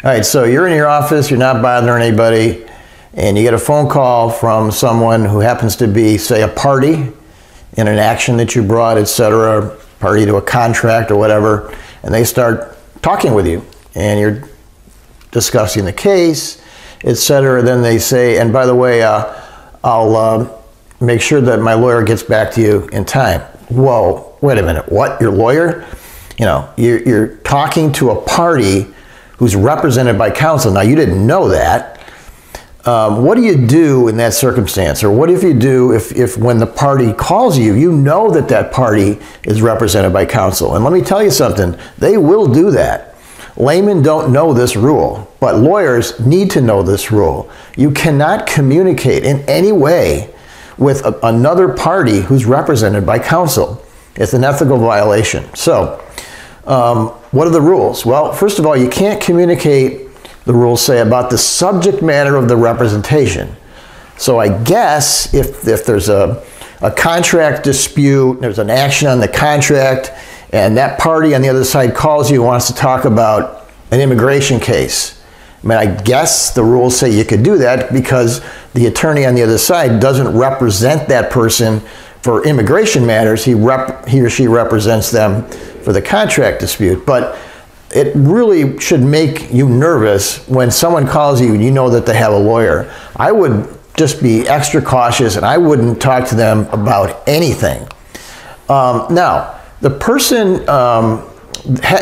All right, so you're in your office, you're not bothering anybody, and you get a phone call from someone who happens to be, say, a party in an action that you brought, etc., party to a contract or whatever, and they start talking with you, and you're discussing the case, etc. Then they say, and by the way, I'll make sure that my lawyer gets back to you in time. Whoa, wait a minute, what, your lawyer? You know, you're talking to a party who's represented by counsel. Now, you didn't know that. What do you do in that circumstance? Or what if you do if when the party calls you, you know that that party is represented by counsel? And let me tell you something, they will do that. Laymen don't know this rule, but lawyers need to know this rule. You cannot communicate in any way with another party who's represented by counsel. It's an ethical violation. So, what are the rules? Well, first of all, you can't communicate, the rules say, about the subject matter of the representation. So I guess if there's a contract dispute, there's an action on the contract, and that party on the other side calls you and wants to talk about an immigration case. I mean, I guess the rules say you could do that because the attorney on the other side doesn't represent that person for immigration matters. He or she represents them for the contract dispute. But it really should make you nervous when someone calls you and you know that they have a lawyer. I would just be extra cautious and I wouldn't talk to them about anything. Now, the person,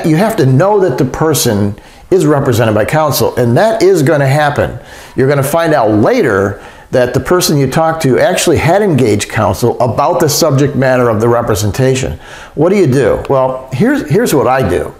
you have to know that the person is represented by counsel, and that is going to happen. You're going to find out later that the person you talked to actually had engaged counsel about the subject matter of the representation. What do you do? Well, here's what I do.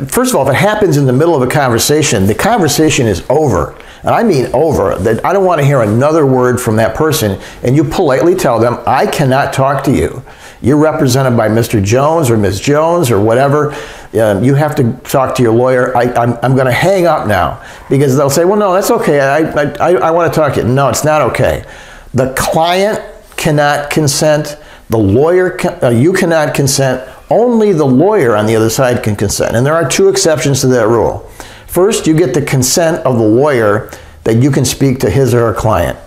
First of all, if it happens in the middle of a conversation, the conversation is over. And I mean over. That I don't want to hear another word from that person. And you politely tell them, I cannot talk to you. You're represented by Mr. Jones or Ms. Jones or whatever. You have to talk to your lawyer. I'm going to hang up now. Because they'll say, well, no, that's okay. I want to talk to you. No, it's not okay. The client cannot consent. The lawyer, you cannot consent. Only the lawyer on the other side can consent. And there are two exceptions to that rule. First, you get the consent of the lawyer that you can speak to his or her client.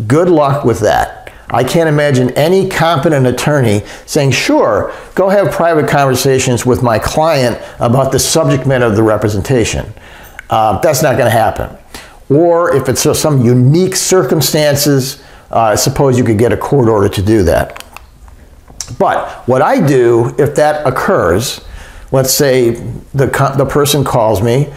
Good luck with that. I can't imagine any competent attorney saying, sure, go have private conversations with my client about the subject matter of the representation. That's not going to happen. Or if it's some unique circumstances, I suppose you could get a court order to do that. But what I do, if that occurs, let's say the person calls me,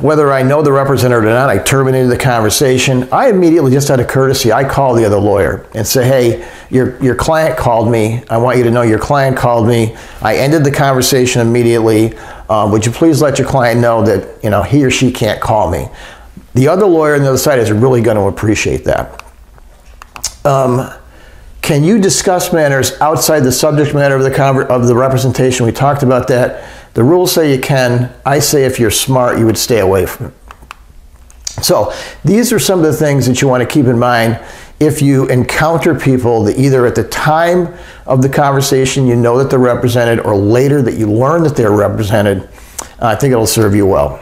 whether I know the representative or not, I terminated the conversation. I immediately, just out of courtesy, I call the other lawyer and say, hey, your client called me. I want you to know your client called me. I ended the conversation immediately. Would you please let your client know that he or she can't call me? The other lawyer on the other side is really going to appreciate that. Can you discuss matters outside the subject matter of the representation? We talked about that. The rules say you can. I say if you're smart, you would stay away from it. So these are some of the things that you want to keep in mind if you encounter people that either at the time of the conversation you know that they're represented or later that you learn that they're represented. I think it'll serve you well.